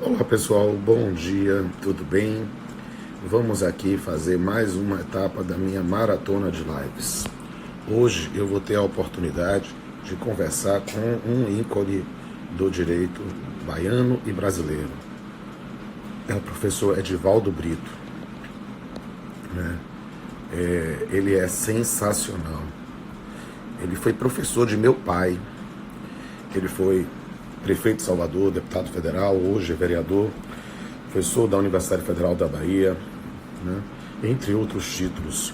Olá pessoal, bom dia, tudo bem? Vamos aqui fazer mais uma etapa da minha maratona de lives. Hoje eu vou ter a oportunidade de conversar com um ícone do direito baiano e brasileiro. É o professor Edivaldo Brito. Ele é sensacional. Ele foi professor de meu pai. Ele foi prefeito de Salvador, deputado federal, hoje é vereador, professor da Universidade Federal da Bahia, né? Entre outros títulos.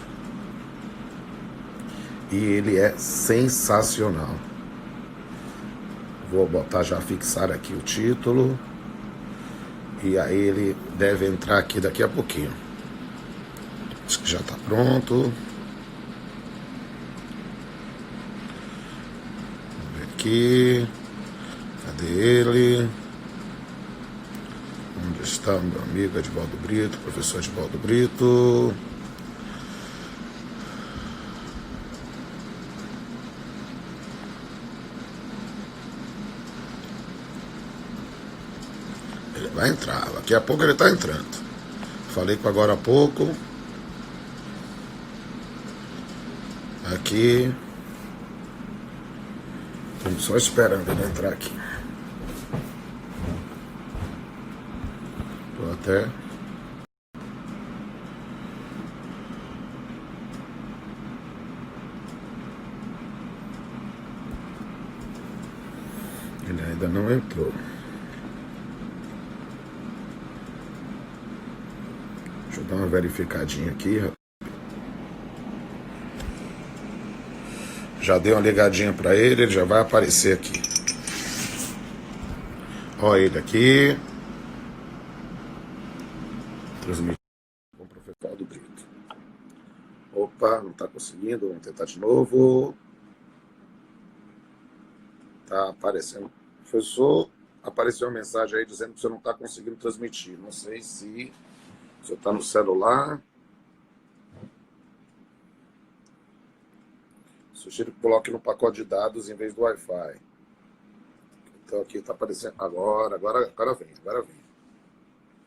E ele é sensacional. Vou botar já, fixar aqui o título. E aí ele deve entrar aqui daqui a pouquinho. Acho que já está pronto. Vamos ver aqui. Cadê ele? Onde está o meu amigo Edivaldo Brito, professor Edivaldo Brito? Ele vai entrar, daqui a pouco ele está entrando. Falei com agora há pouco. Aqui. Estamos só esperando ele entrar aqui. Estou até. Ele ainda não entrou. Deixa eu dar uma verificadinha aqui. Já dei uma ligadinha para ele, ele já vai aparecer aqui. Olha ele aqui. Transmitir com o professor do Brito. Opa, não está conseguindo, vamos tentar de novo. Está aparecendo. Professor, apareceu uma mensagem aí dizendo que você não está conseguindo transmitir. Não sei se você está no celular. Sugiro que coloque no pacote de dados em vez do Wi-Fi. Então aqui está aparecendo. Agora vem.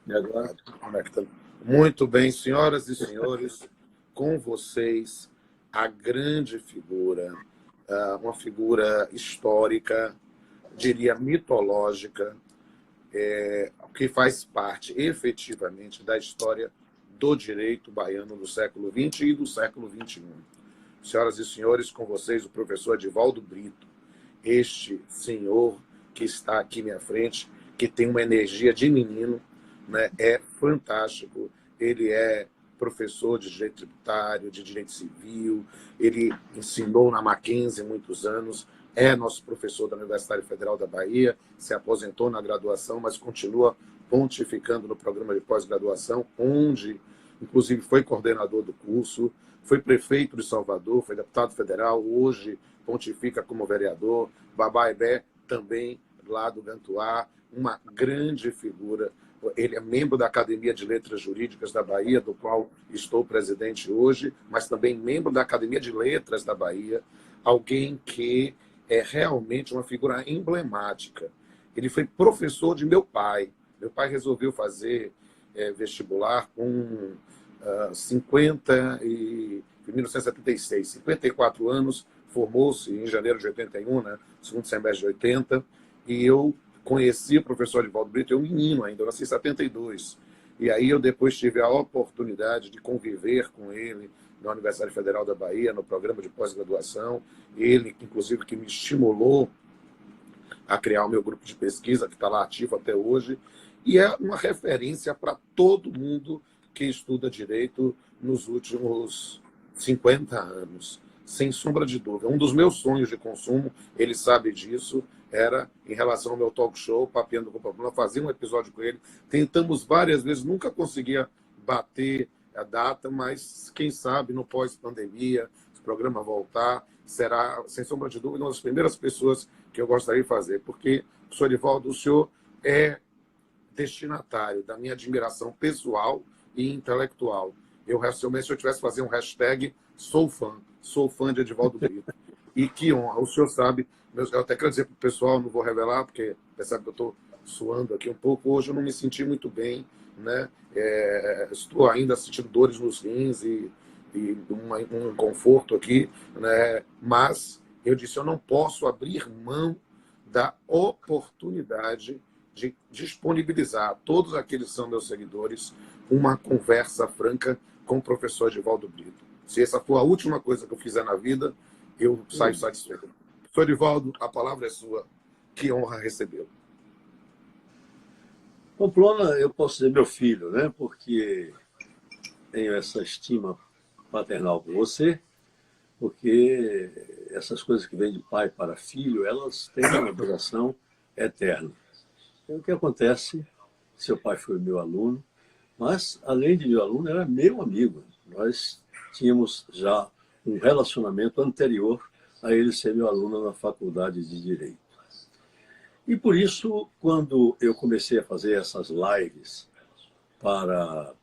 E agora? Conectando. Muito bem, senhoras e senhores, com vocês, a grande figura, uma figura histórica, diria mitológica, que faz parte efetivamente da história do direito baiano do século XX e do século XXI. Senhoras e senhores, com vocês o professor Edivaldo Brito, este senhor que está aqui à minha frente, que tem uma energia de menino, né? É fantástico. Ele é professor de direito tributário, de direito civil, ele ensinou na Mackenzie muitos anos, é nosso professor da Universidade Federal da Bahia, se aposentou na graduação, mas continua pontificando no programa de pós-graduação, onde, inclusive, foi coordenador do curso, foi prefeito de Salvador, foi deputado federal, hoje pontifica como vereador, Babá Ebé também lá do Gantuá, uma grande figura. Ele é membro da Academia de Letras Jurídicas da Bahia, do qual estou presidente hoje, mas também membro da Academia de Letras da Bahia, alguém que é realmente uma figura emblemática. Ele foi professor de meu pai. Meu pai resolveu fazer vestibular com 1976, 54 anos, formou-se em janeiro de 81, né, segundo semestre de 80, e eu conheci o professor Edivaldo Brito, eu menino ainda, eu nasci em 72. E aí eu depois tive a oportunidade de conviver com ele na Universidade Federal da Bahia, no programa de pós-graduação. Ele, inclusive, que me estimulou a criar o meu grupo de pesquisa, que está lá ativo até hoje, e é uma referência para todo mundo que estuda direito nos últimos 50 anos, sem sombra de dúvida. Um dos meus sonhos de consumo, ele sabe disso, era em relação ao meu talk show, Papeando com Problema, fazer um episódio com ele. Tentamos várias vezes, nunca conseguia bater a data, mas quem sabe no pós-pandemia, se o programa voltar, será, sem sombra de dúvida, uma das primeiras pessoas que eu gostaria de fazer, porque, professor Edivaldo, o senhor é destinatário da minha admiração pessoal e intelectual. Se eu tivesse que fazer um hashtag, sou fã de Edivaldo Brito. E que honra, o senhor sabe eu até quero dizer para o pessoal, não vou revelar, porque percebe que eu estou suando aqui um pouco. Hoje eu não me senti muito bem, né? Estou ainda sentindo dores nos rins e um conforto aqui, né? Mas eu disse, eu não posso abrir mão da oportunidade de disponibilizar a todos aqueles que são meus seguidores uma conversa franca com o professor Edivaldo Brito. Se essa for a última coisa que eu fizer na vida, eu saio satisfeito. Professor Edivaldo, a palavra é sua. Que honra recebê-lo. Pamplona, eu posso dizer meu filho, né? Porque tenho essa estima paternal por você, porque essas coisas que vêm de pai para filho, elas têm uma duração eterna. Então, o que acontece? Seu pai foi meu aluno, mas, além de meu aluno, era meu amigo. Nós tínhamos já um relacionamento anterior a ele ser meu aluno na Faculdade de Direito. E por isso, quando eu comecei a fazer essas lives para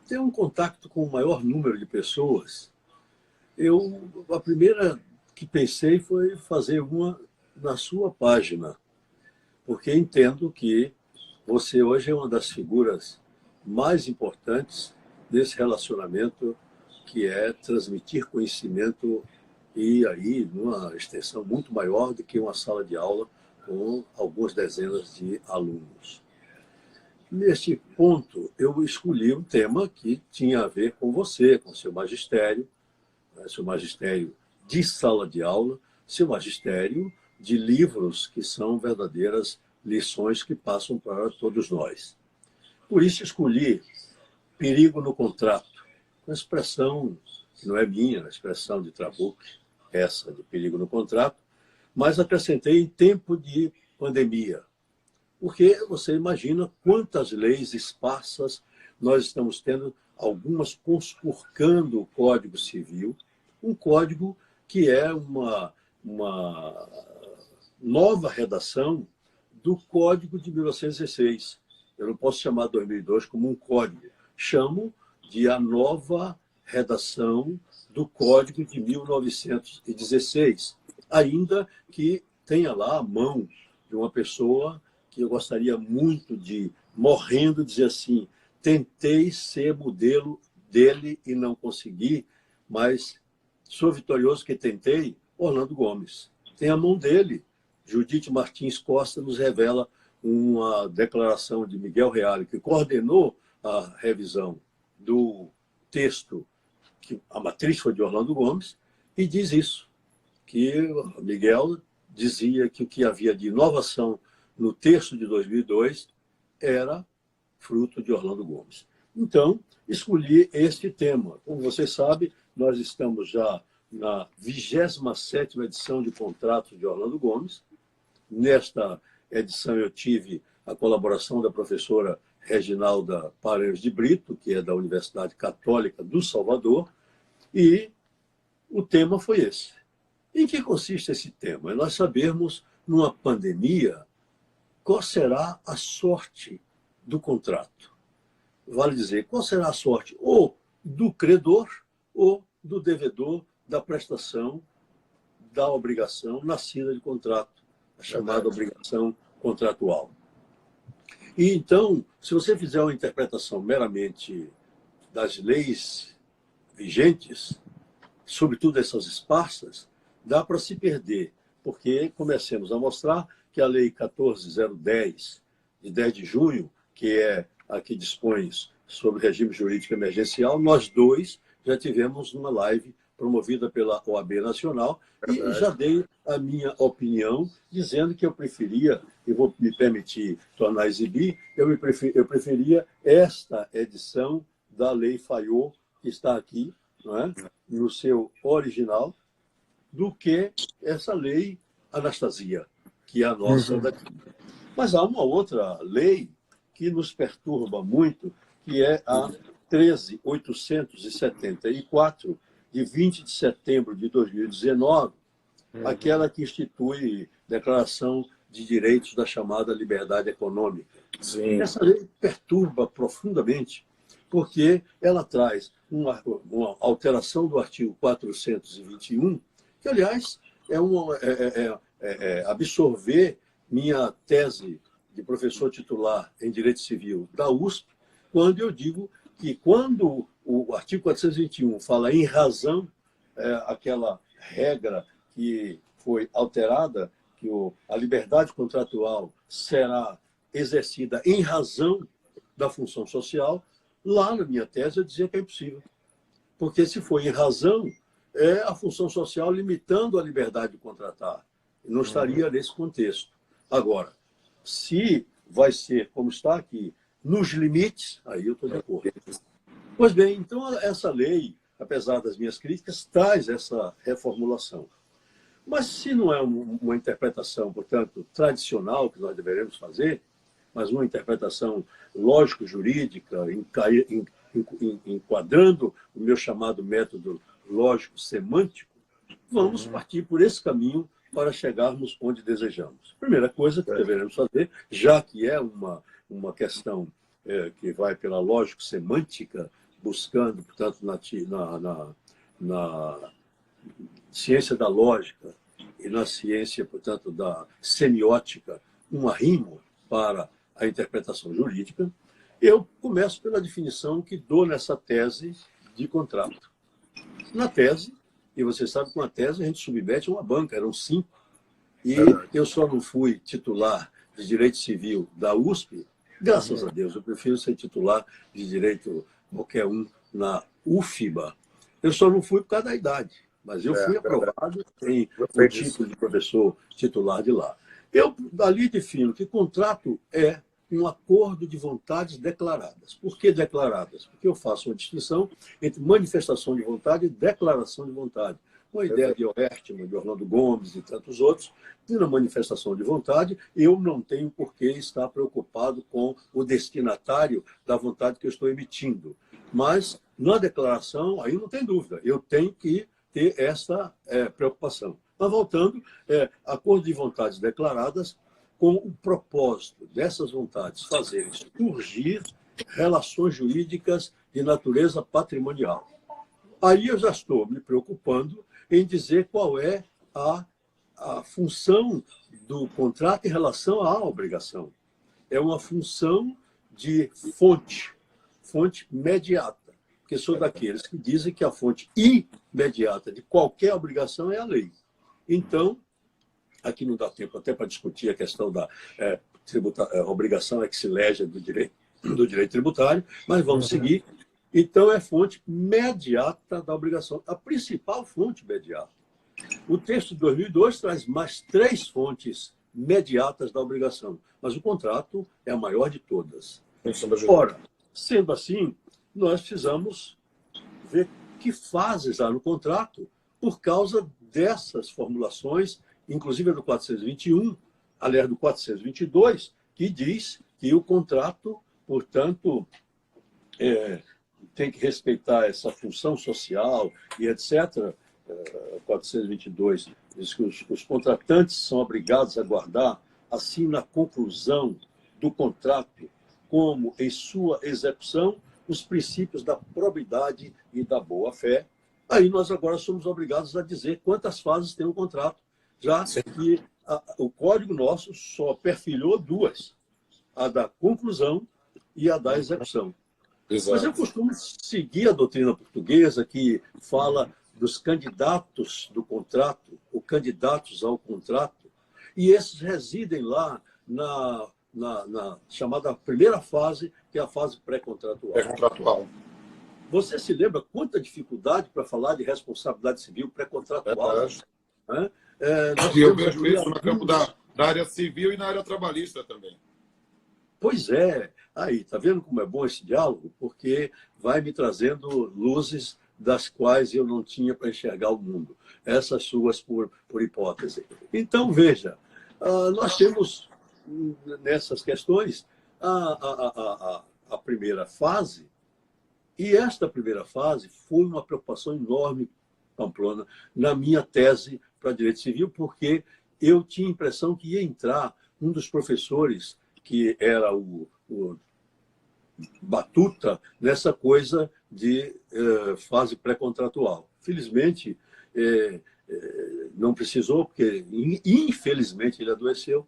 ter um contato com o maior número de pessoas, a primeira que pensei foi fazer uma na sua página, porque entendo que você hoje é uma das figuras mais importantes desse relacionamento, que é transmitir conhecimento e aí numa extensão muito maior do que uma sala de aula com algumas dezenas de alunos. Neste ponto, eu escolhi um tema que tinha a ver com você, com seu magistério de sala de aula, seu magistério de livros que são verdadeiras lições que passam para todos nós. Por isso escolhi perigo no contrato, uma expressão que não é minha, a expressão de Trabuc, essa de perigo no contrato, mas acrescentei em tempo de pandemia. Porque você imagina quantas leis esparsas nós estamos tendo, algumas conspurcando o Código Civil, um código que é uma nova redação do Código de 1916. Eu não posso chamar 2002 como um código, chamo de a nova redação do Código de 1916, ainda que tenha lá a mão de uma pessoa que eu gostaria muito de, morrendo, dizer assim, tentei ser modelo dele e não consegui, mas sou vitorioso que tentei, Orlando Gomes. Tem a mão dele. Judite Martins Costa nos revela uma declaração de Miguel Reale, que coordenou a revisão do texto, que a matriz foi de Orlando Gomes, e diz isso, que Miguel dizia que o que havia de inovação no texto de 2002 era fruto de Orlando Gomes. Então, escolhi este tema. Como você sabe, nós estamos já na 27ª edição de Contratos de Orlando Gomes. Nesta edição eu tive a colaboração da professora Reginalda Paranhos de Brito, que é da Universidade Católica do Salvador, e o tema foi esse. Em que consiste esse tema? É nós sabermos, numa pandemia, qual será a sorte do contrato. Vale dizer, qual será a sorte ou do credor ou do devedor da prestação da obrigação nascida de contrato, a chamada obrigação contratual. E então, se você fizer uma interpretação meramente das leis vigentes, sobretudo essas esparsas, dá para se perder, porque comecemos a mostrar que a Lei 14.010, de 10 de junho, que é a que dispõe sobre regime jurídico emergencial, nós dois já tivemos uma live promovida pela OAB Nacional e já dei a minha opinião, dizendo que eu preferia, e vou me permitir tornar a exibir, eu preferia esta edição da Lei Fayot, que está aqui, não é? No seu original, do que essa Lei Anastasia, que é a nossa daqui. Mas há uma outra lei que nos perturba muito, que é a 13.874, de 20 de setembro de 2019, aquela que institui Declaração de Direitos da chamada liberdade econômica. Sim. Essa lei perturba profundamente, porque ela traz uma alteração do artigo 421, que, aliás, absorver minha tese de professor titular em Direito Civil da USP, quando eu digo que quando o artigo 421 fala em razão, aquela regra que foi alterada, que a liberdade contratual será exercida em razão da função social, lá na minha tese eu dizia que é impossível. Porque se for em razão, é a função social limitando a liberdade de contratar. Não estaria nesse contexto. Agora, se vai ser, como está aqui, nos limites, aí eu estou de acordo. Pois bem, então essa lei, apesar das minhas críticas, traz essa reformulação. Mas se não é uma interpretação, portanto, tradicional que nós deveremos fazer, mas uma interpretação lógico-jurídica, enquadrando o meu chamado método lógico-semântico, vamos partir por esse caminho para chegarmos onde desejamos. Primeira coisa que deveremos fazer, já que é uma questão que vai pela lógico-semântica, buscando, portanto, na ciência da lógica e na ciência, portanto, da semiótica, um arrimo para a interpretação jurídica, eu começo pela definição que dou nessa tese de contrato. Na tese, e você sabe que com a tese a gente submete a uma banca, eram 5, e eu só não fui titular de Direito Civil da USP, graças a Deus, eu prefiro ser titular de Direito qualquer um na UFBA. Eu só não fui por causa da idade, mas eu fui aprovado em o título de professor titular de lá. Eu, dali, defino que contrato é um acordo de vontades declaradas. Por que declaradas? Porque eu faço uma distinção entre manifestação de vontade e declaração de vontade. Com a ideia de Oertman, de Orlando Gomes e tantos outros, e na manifestação de vontade, eu não tenho por que estar preocupado com o destinatário da vontade que eu estou emitindo. Mas, na declaração, aí não tem dúvida, eu tenho que ter essa preocupação. Mas, voltando, acordo de vontades declaradas com o propósito dessas vontades fazerem surgir relações jurídicas de natureza patrimonial. Aí eu já estou me preocupando em dizer qual é a função do contrato em relação à obrigação. É uma função de fonte mediata, porque sou daqueles que dizem que a fonte imediata de qualquer obrigação é a lei. Então, aqui não dá tempo até para discutir a questão da obrigação ex lege do direito tributário, mas vamos seguir. Então, é fonte mediata da obrigação, a principal fonte mediata. O texto de 2002 traz mais 3 fontes mediatas da obrigação, mas o contrato é a maior de todas. Ora, sendo assim, nós precisamos ver que fases há no contrato por causa dessas formulações, inclusive a do 421, aliás, do 422, que diz que o contrato, portanto, tem que respeitar essa função social e etc. 422 diz que os contratantes são obrigados a guardar, assim na conclusão do contrato, como em sua execução, os princípios da probidade e da boa-fé. Aí nós agora somos obrigados a dizer quantas fases tem o contrato, já que o código nosso só perfilhou 2, a da conclusão e a da execução. Exato. Mas eu costumo seguir a doutrina portuguesa que fala dos candidatos do contrato, ou candidatos ao contrato, e esses residem lá na chamada primeira fase, que é a fase pré-contratual. Pré-contratual. Você se lembra quanta dificuldade para falar de responsabilidade civil pré-contratual? Eu vejo isso no campo da área civil e na área trabalhista também. Pois é. Aí, tá vendo como é bom esse diálogo? Porque vai me trazendo luzes das quais eu não tinha para enxergar o mundo. Essas suas por hipótese. Então, veja, nós temos nessas questões a primeira fase, e esta primeira fase foi uma preocupação enorme, Pamplona, na minha tese para Direito Civil, porque eu tinha a impressão que ia entrar um dos professores, que era o batuta, nessa coisa de fase pré-contratual. Felizmente, não precisou, porque infelizmente ele adoeceu.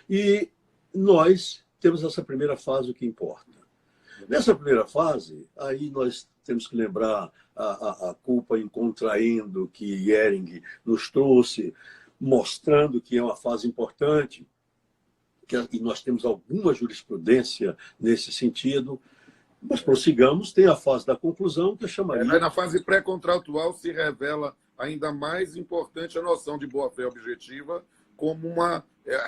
E nós temos essa primeira fase, o que importa. Nessa primeira fase, aí nós temos que lembrar a culpa em contraindo que Ehring nos trouxe, mostrando que é uma fase importante, e nós temos alguma jurisprudência nesse sentido. Mas prossigamos, tem a fase da conclusão, que eu chamaria... Na fase pré-contratual se revela ainda mais importante a noção de boa-fé objetiva como uma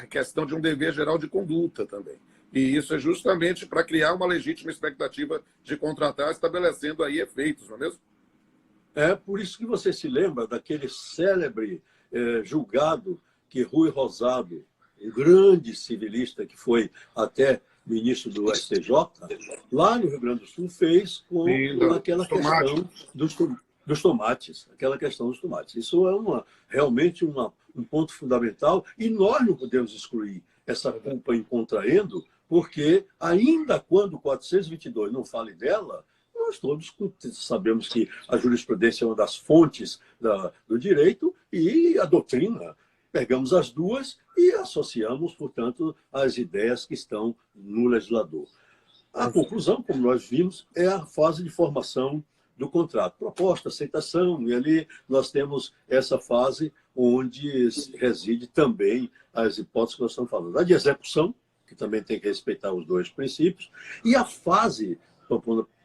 questão de um dever geral de conduta também. E isso é justamente para criar uma legítima expectativa de contratar, estabelecendo aí efeitos, não é mesmo? É por isso que você se lembra daquele célebre julgado que Rui Rosado, um grande civilista que foi até ministro do STJ, lá no Rio Grande do Sul, fez com aquela questão dos tomates, aquela questão dos tomates. Isso é realmente um ponto fundamental, e nós não podemos excluir essa culpa em contraendo, porque ainda quando o 422 não fale dela, nós todos sabemos que a jurisprudência é uma das fontes do direito, e a doutrina. Pegamos as duas e associamos, portanto, as ideias que estão no legislador. A conclusão, como nós vimos, é a fase de formação do contrato. Proposta, aceitação, e ali nós temos essa fase onde reside também as hipóteses que nós estamos falando. A de execução, que também tem que respeitar os dois princípios, e a fase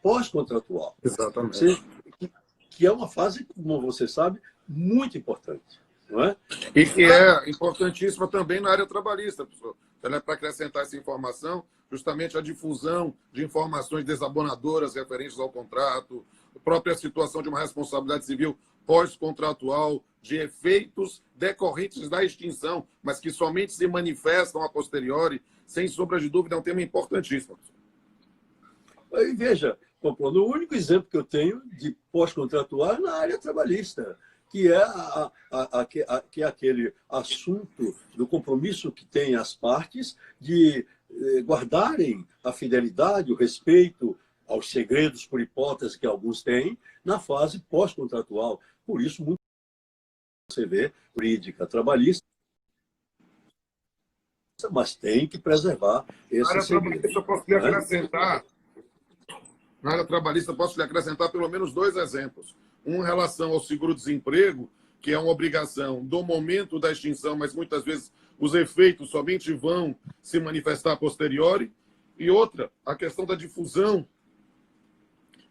pós-contratual. Exatamente. Que é uma fase, como você sabe, muito importante. Não é? E que é importantíssima também na área trabalhista, professor. Para acrescentar essa informação, justamente a difusão de informações desabonadoras referentes ao contrato, a própria situação de uma responsabilidade civil pós-contratual, de efeitos decorrentes da extinção, mas que somente se manifestam a posteriori, sem sombra de dúvida, é um tema importantíssimo. Aí, veja, o único exemplo que eu tenho de pós-contratual é na área trabalhista, que é aquele assunto do compromisso que têm as partes de guardarem a fidelidade, o respeito aos segredos por hipótese que alguns têm na fase pós-contratual. Por isso, muito você vê jurídica trabalhista, mas tem que preservar esse segredo. Na área trabalhista, posso lhe acrescentar pelo menos 2 exemplos. Um em relação ao seguro-desemprego, que é uma obrigação do momento da extinção, mas muitas vezes os efeitos somente vão se manifestar a posteriori. E outra, a questão da difusão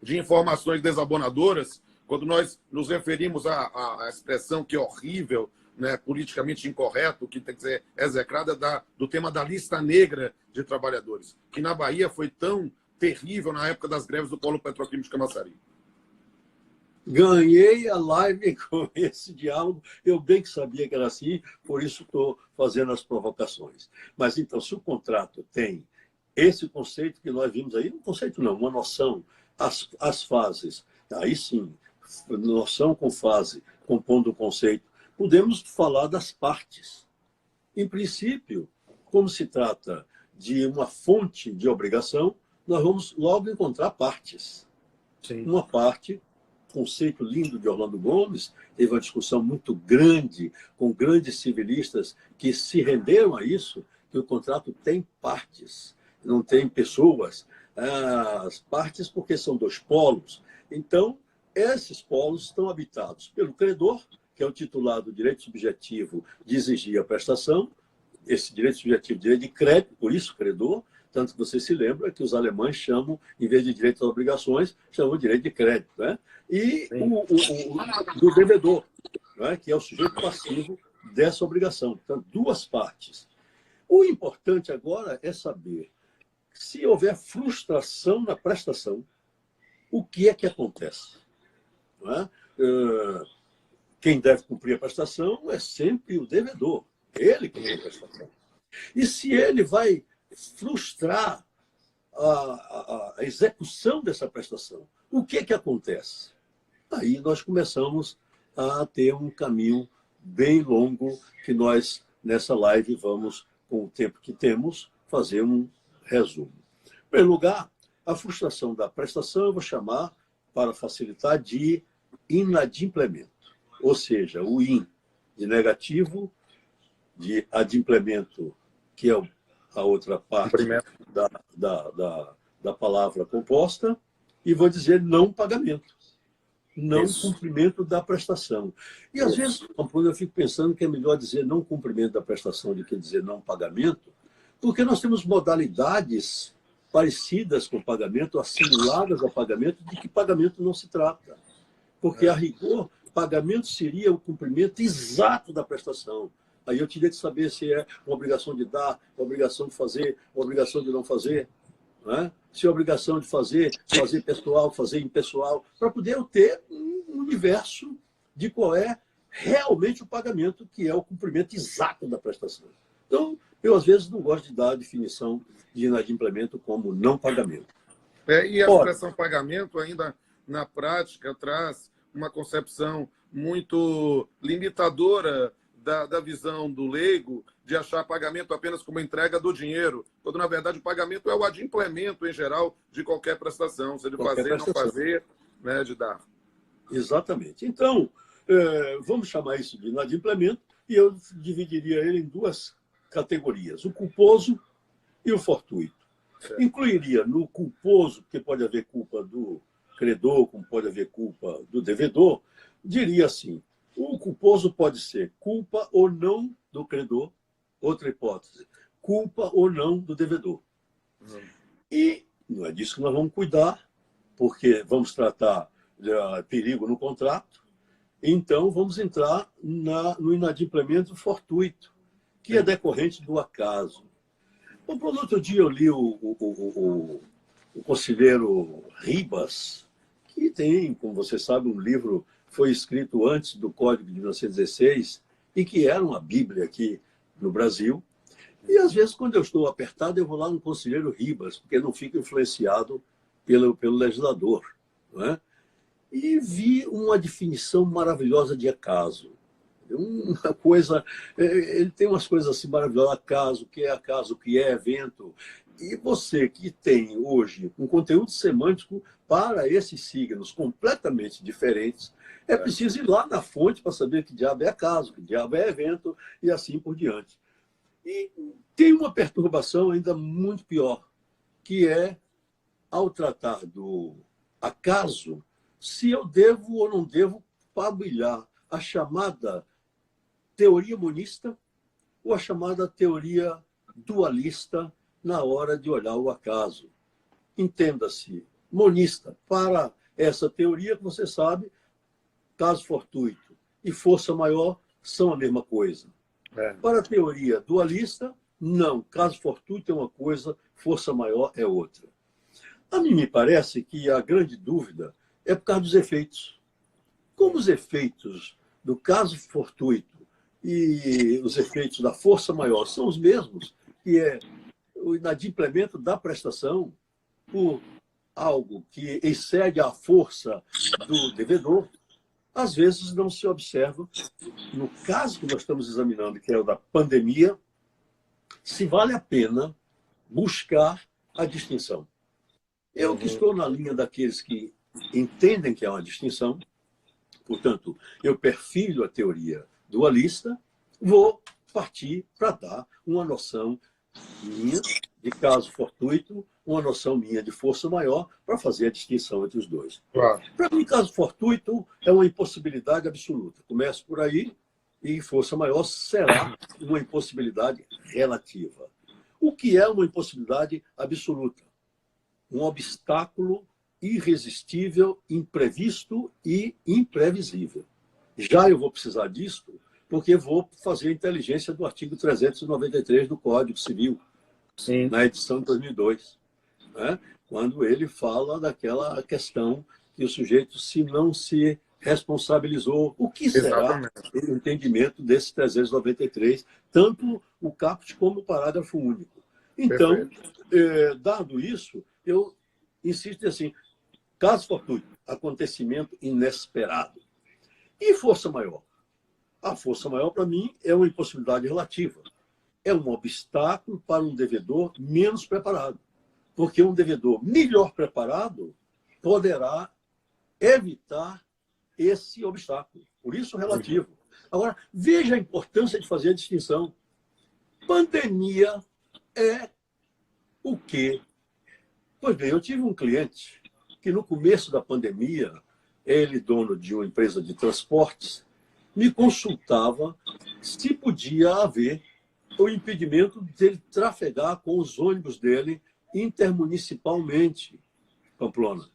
de informações desabonadoras, quando nós nos referimos à expressão que é horrível, né, politicamente incorreto, que tem que ser execrada, do tema da lista negra de trabalhadores, que na Bahia foi tão terrível na época das greves do Polo Petroquímico de Camaçari. Ganhei a live com esse diálogo. Eu bem que sabia que era assim, por isso estou fazendo as provocações. Mas, então, se o contrato tem esse conceito que nós vimos aí, um conceito não, uma noção, as fases, aí sim, noção com fase, compondo o conceito, podemos falar das partes. Em princípio, como se trata de uma fonte de obrigação, nós vamos logo encontrar partes. Sim. Uma parte, conceito lindo de Orlando Gomes, teve uma discussão muito grande com grandes civilistas que se renderam a isso, que o contrato tem partes, não tem pessoas. As partes porque são 2 polos. Então, esses polos estão habitados pelo credor, que é o titular do direito subjetivo de exigir a prestação, esse direito subjetivo, direito de crédito, por isso credor. Tanto que você se lembra que os alemães chamam, em vez de direito às obrigações, chamam de direito de crédito. Né? E do devedor, né? Que é o sujeito passivo dessa obrigação. Então, 2 partes. O importante agora é saber se houver frustração na prestação, o que é que acontece? Não é? Quem deve cumprir a prestação é sempre o devedor. Ele que tem a prestação. E se ele vai frustrar a execução dessa prestação, o que é que acontece? Aí nós começamos a ter um caminho bem longo que nós, nessa live, vamos, com o tempo que temos, fazer um resumo. Em primeiro lugar, a frustração da prestação eu vou chamar, para facilitar, de inadimplemento. Ou seja, o IN. de negativo, de adimplemento, que é a outra parte da palavra composta, e vou dizer não pagamento. Não Isso. cumprimento da prestação. E, às vezes, eu fico pensando que é melhor dizer não cumprimento da prestação do que dizer não pagamento, porque nós temos modalidades parecidas com pagamento, assimiladas ao pagamento, de que pagamento não se trata. Porque, a rigor, pagamento seria o cumprimento exato da prestação. Aí eu teria que saber se é uma obrigação de dar, uma obrigação de fazer, uma obrigação de não fazer. Não é? Se é obrigação de fazer pessoal, fazer impessoal, para poder eu ter um universo de qual é realmente o pagamento, que é o cumprimento exato da prestação. Então, eu às vezes não gosto de dar a definição de inadimplemento como não pagamento. E a expressão pagamento ainda, na prática, traz uma concepção muito limitadora da visão do leigo de achar pagamento apenas como entrega do dinheiro, quando, na verdade, o pagamento é o adimplemento, em geral, de qualquer prestação, seja de fazer, não fazer, né, de dar. Exatamente. Então, vamos chamar isso de inadimplemento, e eu dividiria ele em duas categorias, o culposo e o fortuito. Certo. Incluiria no culposo, porque pode haver culpa do credor, como pode haver culpa do devedor, diria assim, o culposo pode ser culpa ou não do credor, outra hipótese, culpa ou não do devedor. E não é disso que nós vamos cuidar, porque vamos tratar de perigo no contrato, então vamos entrar no inadimplemento fortuito, que é decorrente do acaso. Bom, no outro dia eu li o conselheiro Ribas, que tem, como você sabe, um livro foi escrito antes do Código de 1916 e que era uma bíblia aqui no Brasil. E, às vezes, quando eu estou apertado, eu vou lá no conselheiro Ribas, porque não fica influenciado pelo legislador. Não é? E vi uma definição maravilhosa de acaso. Uma coisa, ele tem umas coisas assim maravilhosas, acaso, o que é evento. E você que tem hoje um conteúdo semântico para esses signos completamente diferentes, é preciso ir lá na fonte para saber que diabo é acaso, que diabo é evento e assim por diante. E tem uma perturbação ainda muito pior, que é, ao tratar do acaso, se eu devo ou não devo pabilhar a chamada teoria monista ou a chamada teoria dualista na hora de olhar o acaso. Entenda-se, monista, para essa teoria que você sabe, caso fortuito e força maior são a mesma coisa. Para a teoria dualista, não. Caso fortuito é uma coisa, força maior é outra. A mim me parece que a grande dúvida é por causa dos efeitos. Como os efeitos do caso fortuito e os efeitos da força maior são os mesmos, que é o inadimplemento da prestação por algo que excede a força do devedor, às vezes não se observa, no caso que nós estamos examinando, que é o da pandemia, se vale a pena buscar a distinção. Eu que estou na linha daqueles que entendem que é uma distinção, portanto, eu perfilho a teoria dualista, vou partir para dar uma noção minha de caso fortuito, uma noção minha de força maior, para fazer a distinção entre os dois. Claro. Para mim, caso fortuito é uma impossibilidade absoluta. Começo por aí, e força maior será uma impossibilidade relativa. O que é uma impossibilidade absoluta? Um obstáculo irresistível, imprevisto e imprevisível. Já eu vou precisar disso, porque vou fazer a inteligência do artigo 393 do Código Civil, Sim. na edição de 2002, né? Quando ele fala daquela questão que o sujeito, se não se responsabilizou, o que será o entendimento desse 393, tanto o caput como o parágrafo único. Então, dado isso, eu insisto assim, caso fortuito, acontecimento inesperado. E força maior? A força maior, para mim, é uma impossibilidade relativa. É um obstáculo para um devedor menos preparado. Porque um devedor melhor preparado poderá evitar esse obstáculo. Por isso, relativo. Agora, veja a importância de fazer a distinção. Pandemia é o quê? Pois bem, eu tive um cliente que no começo da pandemia, ele, dono de uma empresa de transportes, me consultava se podia haver o impedimento dele trafegar com os ônibus dele intermunicipalmente, Pamplona.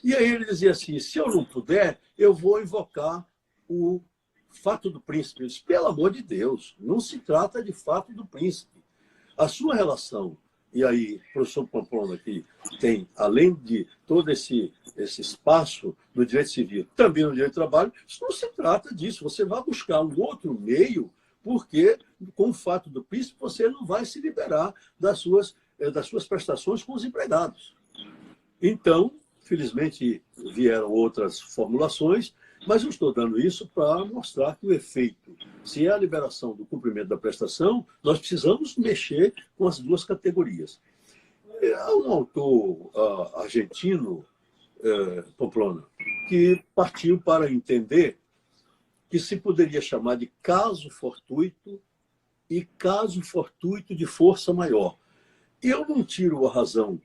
E aí ele dizia assim, se eu não puder, eu vou invocar o fato do príncipe. Eu disse, pelo amor de Deus, não se trata de fato do príncipe. A sua relação, e aí, professor Pamplona aqui, tem, além de todo esse espaço no direito civil, também no direito do trabalho, isso não se trata disso. Você vai buscar um outro meio, porque com o fato do príncipe você não vai se liberar das suas prestações com os empregados. Então, felizmente, vieram outras formulações, mas eu estou dando isso para mostrar que o efeito, se é a liberação do cumprimento da prestação, nós precisamos mexer com as duas categorias. Há um autor argentino, Pamplona, que partiu para entender que se poderia chamar de caso fortuito e caso fortuito de força maior. Eu não tiro a razão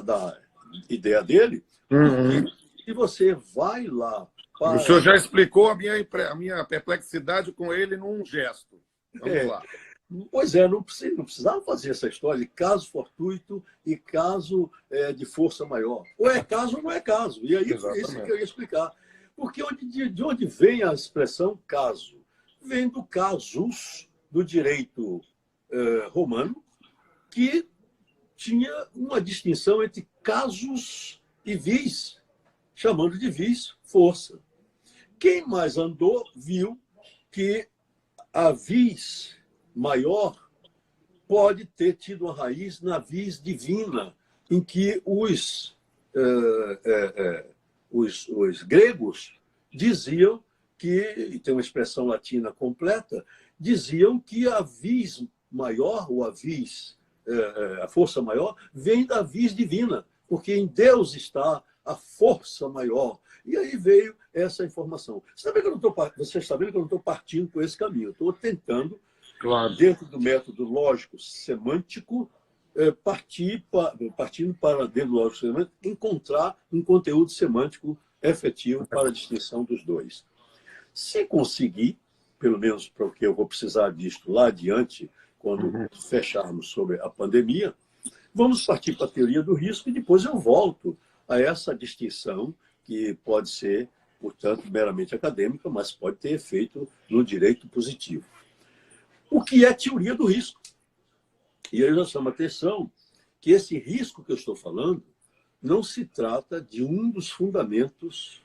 da ideia dele, porque se você vai lá para... O senhor já explicou a minha perplexidade com ele num gesto. Vamos lá. Pois é, não precisava fazer essa história de caso fortuito e caso de força maior. Ou é caso ou não é caso. E aí, Exatamente. isso que eu ia explicar. Porque de onde vem a expressão caso? Vem do casus, do direito romano, que tinha uma distinção entre casus e vis, chamando de vis força. Quem mais andou viu que a vis maior pode ter tido a raiz na vis divina, em que os gregos diziam que, e tem uma expressão latina completa, diziam que a vis maior, ou a força maior, vem da vis divina, porque em Deus está a força maior. E aí veio essa informação. Você está vendo que eu não estou partindo por esse caminho. Eu estou tentando, Claro. dentro do método lógico semântico, partindo para dentro do lógico semântico, encontrar um conteúdo semântico efetivo para a distinção dos dois. Se conseguir, pelo menos porque eu vou precisar disso lá adiante, quando fecharmos sobre a pandemia, vamos partir para a teoria do risco e depois eu volto a essa distinção que pode ser, portanto, meramente acadêmica, mas pode ter efeito no direito positivo. O que é teoria do risco? E aí nós chamamos a atenção que esse risco que eu estou falando não se trata de um dos fundamentos,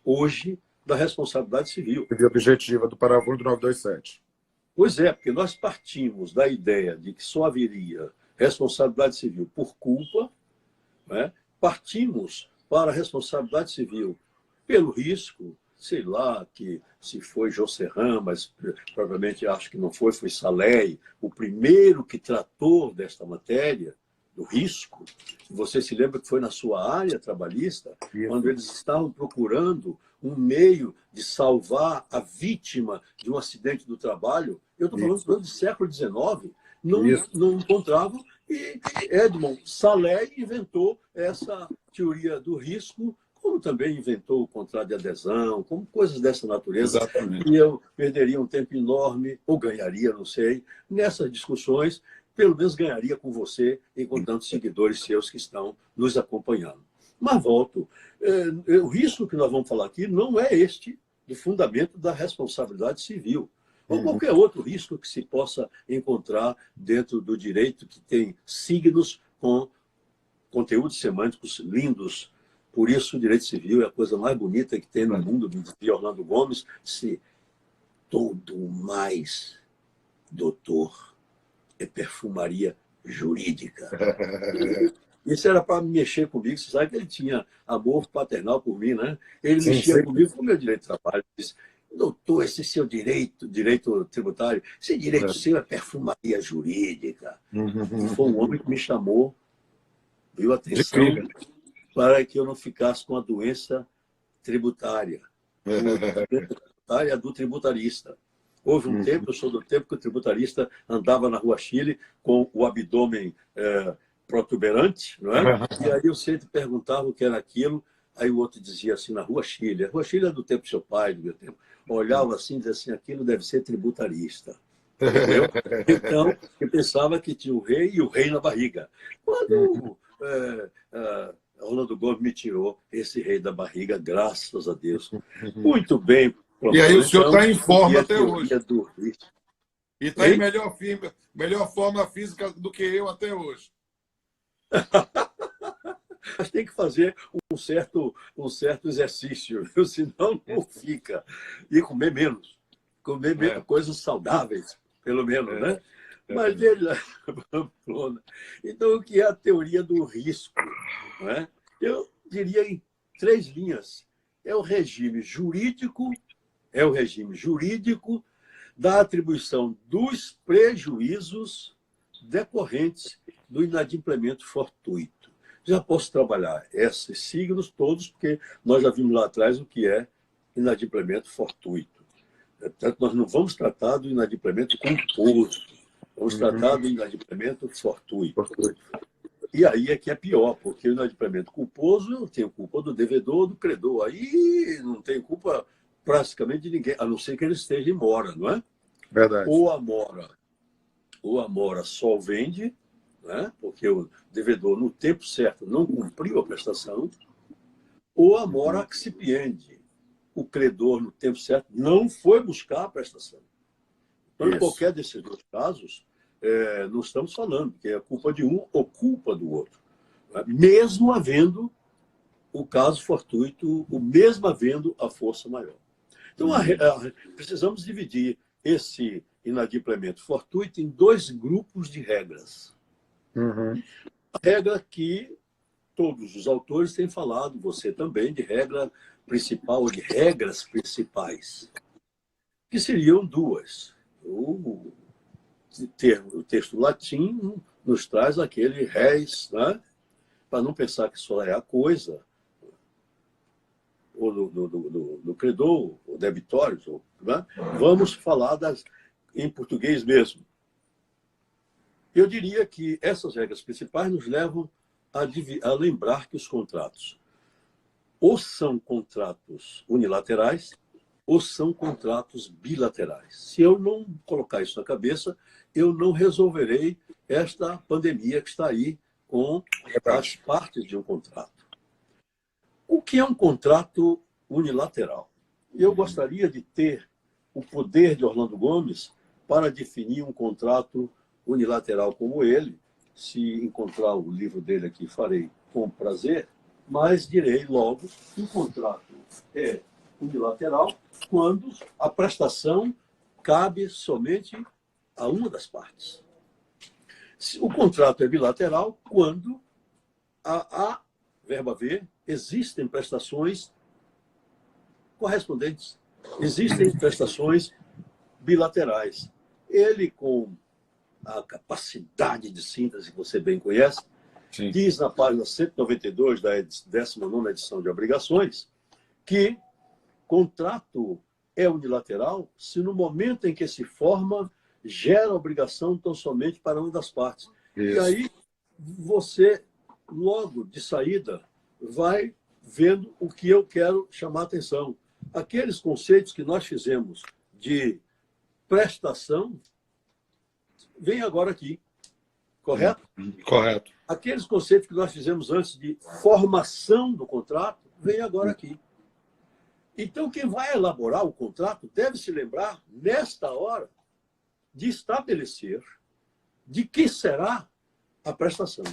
hoje, da responsabilidade civil. E objetiva do parágrafo do 927. Pois é, porque nós partimos da ideia de que só haveria responsabilidade civil por culpa, né? Partimos para a responsabilidade civil pelo risco, sei lá, que se foi Josserran, mas provavelmente acho que não foi Salé, o primeiro que tratou desta matéria, do risco. Você se lembra que foi na sua área trabalhista, quando eles estavam procurando um meio de salvar a vítima de um acidente do trabalho. Eu estou falando do século XIX, não encontravam, e Edmond Salé inventou essa teoria do risco, como também inventou o contrato de adesão, como coisas dessa natureza. Exatamente. E eu perderia um tempo enorme, ou ganharia, não sei, nessas discussões. Pelo menos ganharia com você, encontrando seguidores seus que estão nos acompanhando. Mas volto. O risco que nós vamos falar aqui não é este do fundamento da responsabilidade civil, ou qualquer outro risco que se possa encontrar dentro do direito que tem signos com conteúdos semânticos lindos. Por isso, o direito civil é a coisa mais bonita que tem no mundo, me dizia Orlando Gomes, se todo mais, doutor, é perfumaria jurídica. Isso era para mexer comigo. Você sabe que ele tinha amor paternal por mim, né? Ele mexia comigo com o meu direito de trabalho. Ele disse, doutor, esse seu direito tributário, esse direito seu é perfumaria jurídica. E foi um homem que me chamou, viu, atenção, para que eu não ficasse com a doença tributária. tributária do tributarista. Houve um tempo, eu sou do tempo que o tributarista andava na Rua Chile com o abdômen protuberante, não é? E aí eu sempre perguntava o que era aquilo, aí o outro dizia assim, na Rua Chile. A Rua Chile é do tempo do seu pai, do meu tempo. Olhava assim e dizia assim, aquilo deve ser tributarista. Entendeu? Então, eu pensava que tinha o rei e o rei na barriga. Quando Orlando Gomes me tirou esse rei da barriga, graças a Deus. Muito bem. E aí o senhor está em forma até hoje. E está em melhor forma física do que eu até hoje. Mas tem que fazer um certo exercício, senão não fica. E comer menos. Comer menos coisas saudáveis, pelo menos, né? Mas veja, então o que é a teoria do risco? Não é? Eu diria em 3 linhas. É o regime jurídico da atribuição dos prejuízos decorrentes do inadimplemento fortuito. Já posso trabalhar esses signos todos, porque nós já vimos lá atrás o que é inadimplemento fortuito. Portanto, nós não vamos tratar do inadimplemento culposo, vamos tratar do inadimplemento fortuito. E aí é que é pior, porque o inadimplemento culposo, eu tenho culpa do devedor, do credor. Aí não tem culpa praticamente de ninguém, a não ser que ele esteja em mora, não é? Verdade. Ou a mora só vende, né? Porque o devedor, no tempo certo, não cumpriu a prestação, ou a mora accipiende. O credor, no tempo certo, não foi buscar a prestação. Então, em qualquer desses 2 casos, não estamos falando que é culpa de um ou culpa do outro. Né? Mesmo havendo o caso fortuito, ou mesmo havendo a força maior. Então, precisamos dividir esse inadimplemento fortuito em 2 grupos de regras. A regra que todos os autores têm falado, você também, de regra principal, ou de regras principais, que seriam 2. O texto latim nos traz aquele res, né? Para não pensar que só é a coisa, ou do credor, ou debitório, né? Vamos falar em português mesmo. Eu diria que essas regras principais nos levam a lembrar que os contratos ou são contratos unilaterais ou são contratos bilaterais. Se eu não colocar isso na cabeça, eu não resolverei esta pandemia que está aí com as partes de um contrato. O que é um contrato unilateral? Eu gostaria de ter o poder de Orlando Gomes para definir um contrato unilateral como ele. Se encontrar o livro dele aqui, farei com prazer, mas direi logo que o contrato é unilateral quando a prestação cabe somente a uma das partes. O contrato é bilateral quando a verbo haver, existem prestações correspondentes, existem prestações bilaterais. Ele, com a capacidade de síntese que você bem conhece, sim, diz na página 192 da 19ª edição de Obrigações que contrato é unilateral se no momento em que se forma gera obrigação tão somente para uma das partes. Isso. E aí você, logo de saída, vai vendo o que eu quero chamar a atenção. Aqueles conceitos que nós fizemos de prestação, vem agora aqui. Correto? Correto. Aqueles conceitos que nós fizemos antes de formação do contrato, vem agora aqui. Então, quem vai elaborar o contrato deve se lembrar, nesta hora, de estabelecer de que será a prestação.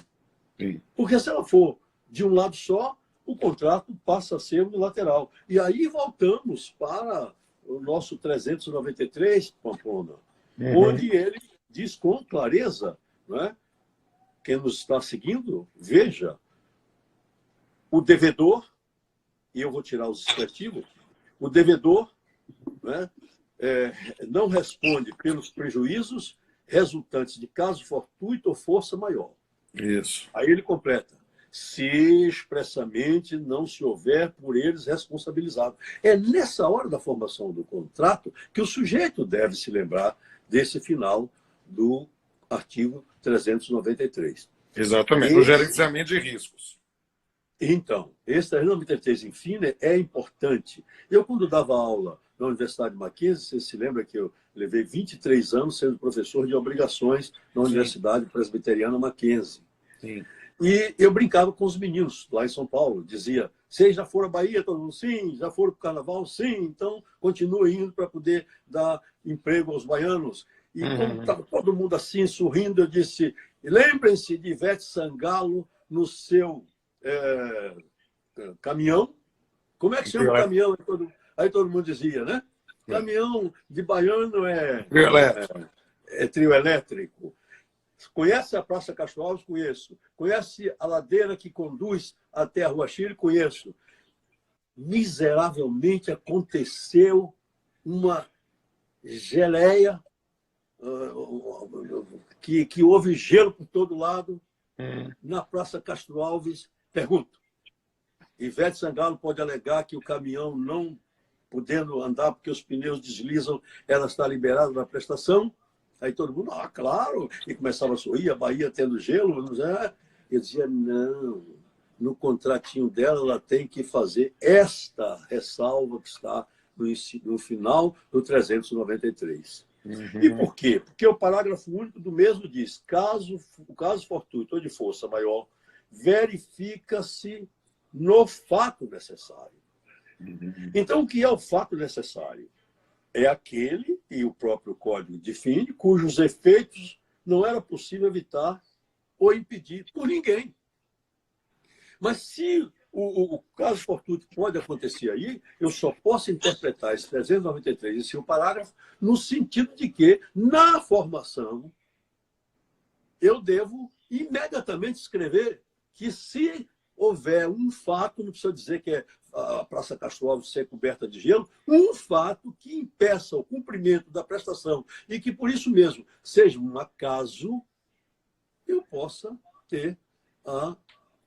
Sim. Porque se ela for de um lado só, o contrato passa a ser unilateral. E aí voltamos para o nosso 393, Pamplona, onde ele diz com clareza, né? Quem nos está seguindo, veja, o devedor, e eu vou tirar os extrativos, o devedor, né, não responde pelos prejuízos resultantes de caso fortuito ou força maior. Isso. Aí ele completa. se expressamente não se houver por eles responsabilizado. É nessa hora da formação do contrato que o sujeito deve se lembrar desse final do artigo 393. Exatamente, o gerenciamento de riscos. Então, esse 393, enfim, é importante. Eu, quando dava aula na Universidade de Mackenzie, você se lembra que eu levei 23 anos sendo professor de obrigações na Universidade Presbiteriana Mackenzie. Sim. E eu brincava com os meninos lá em São Paulo, dizia, vocês já foram à Bahia? Todo mundo, sim. Já foram para o Carnaval? Sim. Então, continue indo para poder dar emprego aos baianos. E como estava todo mundo assim, sorrindo, eu disse, lembrem-se de Ivete Sangalo no seu caminhão. Como é que chama o caminhão? Aí todo mundo dizia, né? Caminhão de baiano é trio elétrico. Conhece a Praça Castro Alves? Conheço. Conhece a ladeira que conduz até a Rua Chile? Conheço. Miseravelmente aconteceu uma geleia, que houve gelo por todo lado, na Praça Castro Alves. Pergunto, Ivete Sangalo pode alegar que o caminhão não podendo andar porque os pneus deslizam, ela está liberada na prestação? Aí todo mundo, claro, e começava a sorrir, a Bahia tendo gelo. Eu dizia, não, no contratinho dela ela tem que fazer esta ressalva que está no final do 393. E por quê? Porque o parágrafo único do mesmo diz, o caso fortuito ou de força maior, verifica-se no fato necessário. Então, o que é o fato necessário? É aquele, e o próprio Código define, cujos efeitos não era possível evitar ou impedir por ninguém. Mas se o caso fortuito pode acontecer aí, eu só posso interpretar esse 393, esse seu parágrafo, no sentido de que, na formação, eu devo imediatamente escrever que se houver um fato, não precisa dizer que é a Praça Castro Alves ser coberta de gelo, um fato que impeça o cumprimento da prestação e que, por isso mesmo, seja um acaso, eu possa ter a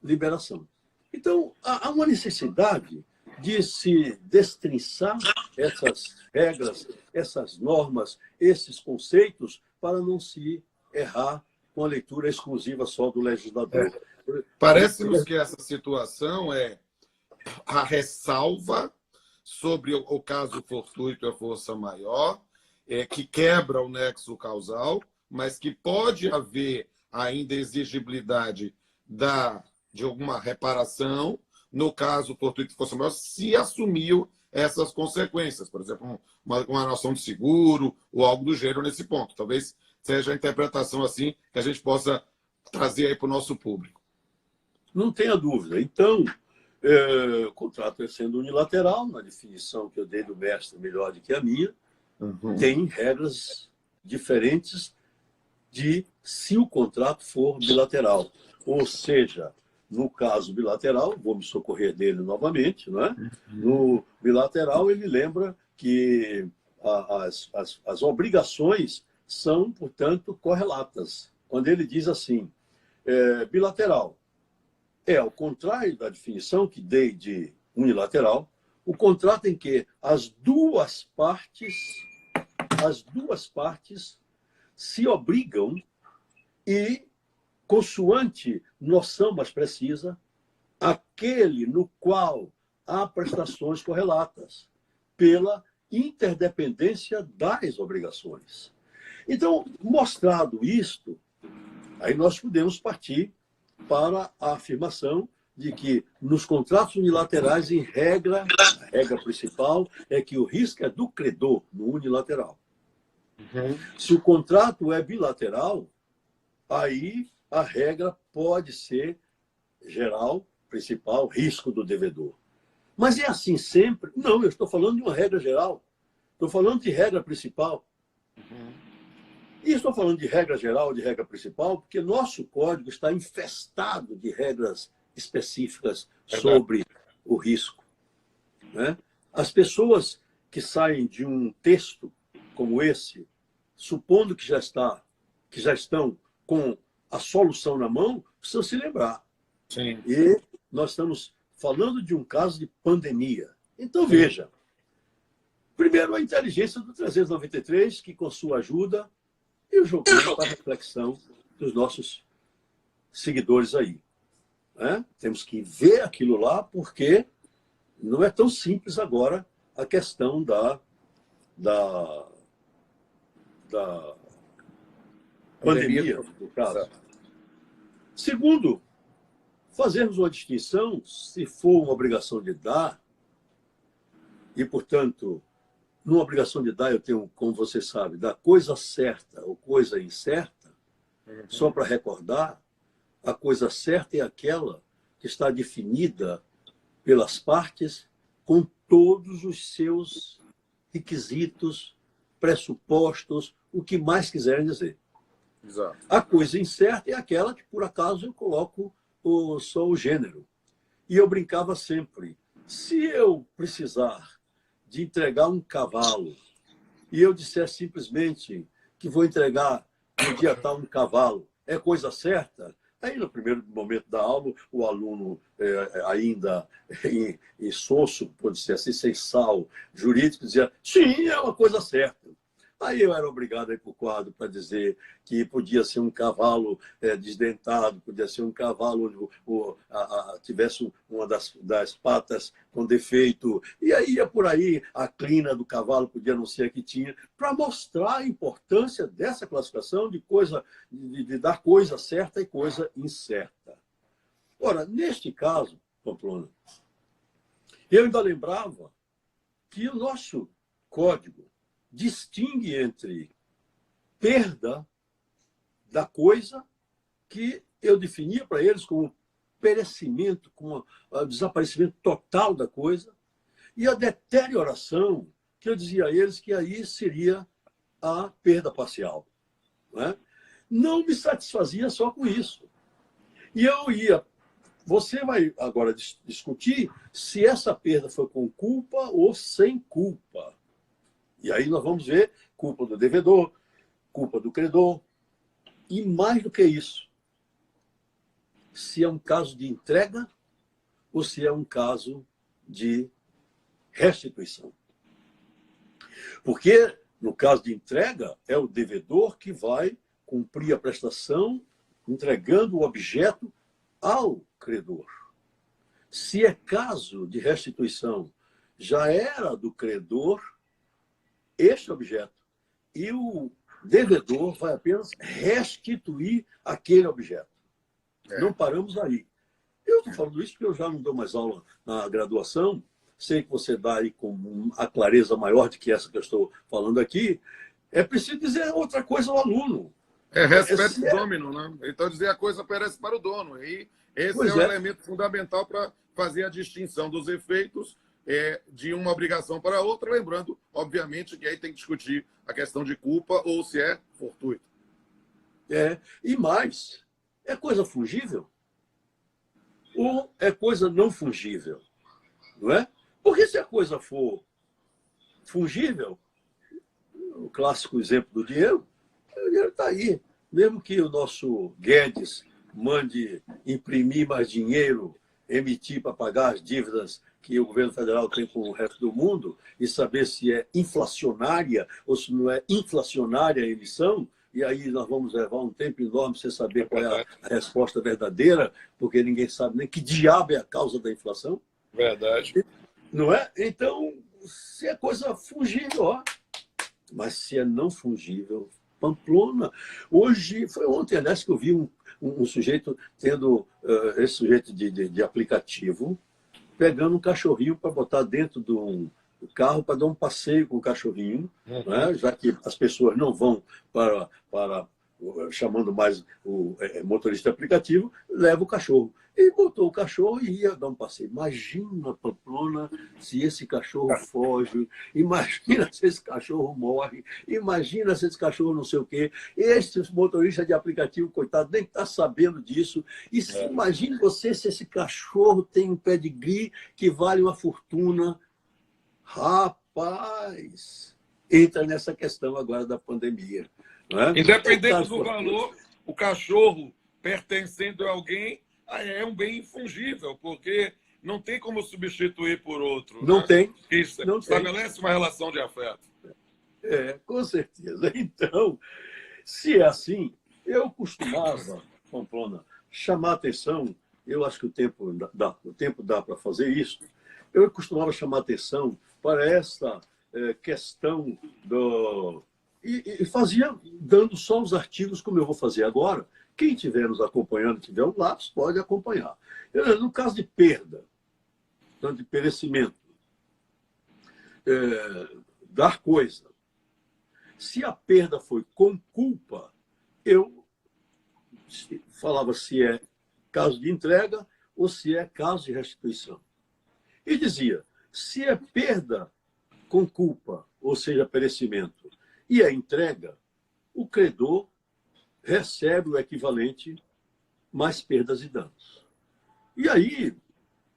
liberação. Então, há uma necessidade de se destrinçar essas regras, essas normas, esses conceitos, para não se errar com a leitura exclusiva só do legislador. Parece-nos que essa situação é a ressalva sobre o caso fortuito e a força maior, que quebra o nexo causal, mas que pode haver ainda exigibilidade de alguma reparação, no caso fortuito e força maior, se assumiu essas consequências. Por exemplo, uma noção de seguro ou algo do gênero nesse ponto. Talvez seja a interpretação assim que a gente possa trazer aí para o nosso público. Não tenha dúvida. Então, o contrato sendo unilateral, na definição que eu dei do mestre melhor do que a minha, tem regras diferentes de se o contrato for bilateral. Ou seja, no caso bilateral, vou me socorrer dele novamente, não é? No bilateral, ele lembra que as obrigações são, portanto, correlatas. Quando ele diz assim, bilateral, ao contrário da definição que dei de unilateral, o contrato em que as duas partes se obrigam e, consoante noção mais precisa, aquele no qual há prestações correlatas, pela interdependência das obrigações. Então, mostrado isto, aí nós podemos partir para a afirmação de que nos contratos unilaterais, em regra, a regra principal é que o risco é do credor, no unilateral. Se o contrato é bilateral, aí a regra pode ser geral, principal, risco do devedor. Mas é assim sempre? Não, eu estou falando de uma regra geral. Estou falando de regra principal. E estou falando de regra geral, de regra principal, porque nosso código está infestado de regras específicas sobre o risco. Né? As pessoas que saem de um texto como esse, supondo que já estão com a solução na mão, precisam se lembrar Sim. E nós estamos falando de um caso de pandemia. Então, veja. Primeiro, a inteligência do 393, que com sua ajuda, eu joguei para a reflexão dos nossos seguidores aí. Né? Temos que ver aquilo lá, porque não é tão simples agora a questão da pandemia, no caso. Segundo, fazermos uma distinção, se for uma obrigação de dar, e, portanto, numa obrigação de dar, eu tenho, como você sabe, da coisa certa ou coisa incerta, só para recordar, a coisa certa é aquela que está definida pelas partes com todos os seus requisitos, pressupostos, o que mais quiserem dizer. Exato. A coisa incerta é aquela que, por acaso, eu coloco só o gênero. E eu brincava sempre, se eu precisar de entregar um cavalo e eu disser simplesmente que vou entregar no dia tal um cavalo, é coisa certa? Aí, no primeiro momento da aula, o aluno, ainda em soço, pode ser assim, sem sal jurídico, dizia, sim, é uma coisa certa. Aí eu era obrigado a ir para o quadro para dizer que podia ser um cavalo desdentado, podia ser um cavalo tivesse uma das patas com defeito. E aí ia por aí, a crina do cavalo podia não ser a que tinha, para mostrar a importância dessa classificação de dar coisa certa e coisa incerta. Ora, neste caso, Pamplona, eu ainda lembrava que o nosso código distingue entre perda da coisa, que eu definia para eles como perecimento, como desaparecimento total da coisa, e a deterioração, que eu dizia a eles que aí seria a perda parcial. Não me satisfazia só com isso. E eu ia... Você vai agora discutir se essa perda foi com culpa ou sem culpa. E aí nós vamos ver culpa do devedor, culpa do credor. E mais do que isso, se é um caso de entrega ou se é um caso de restituição. Porque, no caso de entrega, é o devedor que vai cumprir a prestação entregando o objeto ao credor. Se é caso de restituição, já era do credor este objeto. E o devedor vai apenas restituir aquele objeto. Não paramos aí. Eu estou falando isso porque eu já não dou mais aula na graduação. Sei que você dá aí com a clareza maior de que essa que eu estou falando aqui. É preciso dizer outra coisa ao aluno. Respeito o domínio, né? Então, dizer a coisa perece para o dono. E esse é o elemento fundamental para fazer a distinção dos efeitos de uma obrigação para outra, lembrando, obviamente, que aí tem que discutir a questão de culpa ou se é fortuito. E mais, é coisa fungível ou é coisa não fungível? Não é? Porque se a coisa for fungível, o clássico exemplo do dinheiro, o dinheiro está aí. Mesmo que o nosso Guedes mande imprimir mais dinheiro, emitir para pagar as dívidas que o governo federal tem com o resto do mundo e saber se é inflacionária ou se não é inflacionária a emissão, e aí nós vamos levar um tempo enorme sem saber qual é a resposta verdadeira, porque ninguém sabe nem que diabo é a causa da inflação. Verdade. Não é? Então, se é coisa fungível, ó. Mas se é não fungível, Pamplona. Hoje, foi ontem, aliás, que eu vi um sujeito tendo, esse sujeito de aplicativo, pegando um cachorrinho para botar dentro do carro para dar um passeio com o cachorrinho, né? Já que as pessoas não vão para chamando mais o motorista aplicativo, leva o cachorro. E botou o cachorro e ia dar um passeio. Imagina, Pamplona, se esse cachorro foge, imagina se esse cachorro morre, imagina se esse cachorro não sei o quê. Esse motorista de aplicativo, coitado, nem está sabendo disso. E imagine você se esse cachorro tem um pedigree que vale uma fortuna. Rapaz, entra nessa questão agora da pandemia. Não é? Independente do valor, o cachorro pertencendo a alguém é um bem infungível, porque não tem como substituir por outro. Não né? tem. Isso Não estabelece tem. uma relação de afeto. Com certeza. Então, se é assim, eu costumava, Pamplona, chamar atenção, eu acho que o tempo dá para fazer isso, eu costumava chamar atenção para essa questão do... E fazia dando só os artigos, como eu vou fazer agora. Quem estiver nos acompanhando, tiver um lápis, pode acompanhar. No caso de perda, tanto de perecimento, dar coisa, se a perda foi com culpa, eu falava se é caso de entrega ou se é caso de restituição. E dizia, se é perda com culpa, ou seja, perecimento, e é entrega, o credor recebe o equivalente mais perdas e danos. E aí,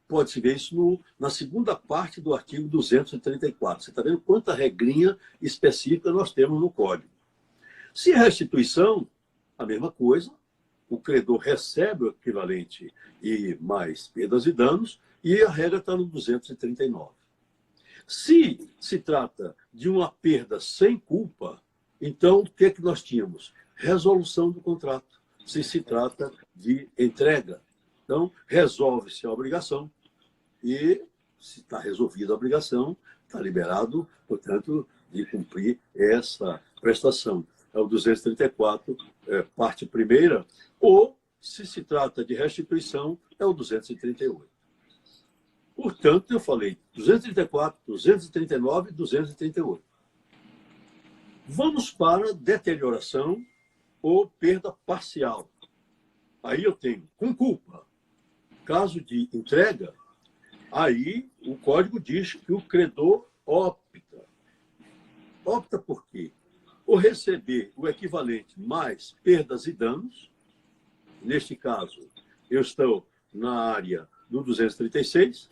pode-se ver isso na segunda parte do artigo 234. Você está vendo quanta regrinha específica nós temos no Código. Se é restituição, a mesma coisa, o credor recebe o equivalente e mais perdas e danos, e a regra está no 239. Se trata de uma perda sem culpa, então o que é que nós tínhamos? Resolução do contrato, se trata de entrega. Então, resolve-se a obrigação e, se está resolvida a obrigação, está liberado, portanto, de cumprir essa prestação. É o 234, parte primeira, ou, se trata de restituição, é o 238. Portanto, eu falei 234, 239 e 238. Vamos para deterioração ou perda parcial. Aí eu tenho, com culpa, caso de entrega, aí o Código diz que o credor opta. Opta por quê? Ou receber o equivalente mais perdas e danos. Neste caso, eu estou na área do 236.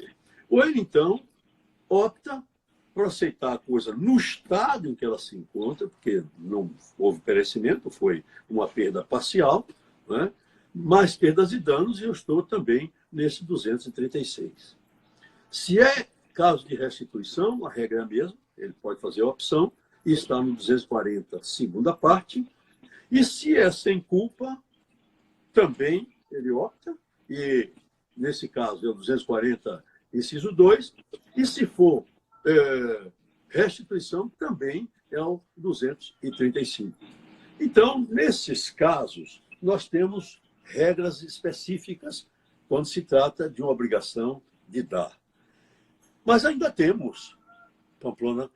Ou ele, então, opta por aceitar a coisa no estado em que ela se encontra, porque não houve perecimento, foi uma perda parcial, né? Mais perdas e danos, e eu estou também nesse 236. Se é caso de restituição, a regra é a mesma, ele pode fazer a opção, e está no 240, segunda parte. E se é sem culpa, também ele opta, e nesse caso é o 240, inciso 2, e se for restituição, também é o 235. Então, nesses casos, nós temos regras específicas quando se trata de uma obrigação de dar. Mas ainda temos, Pamplona,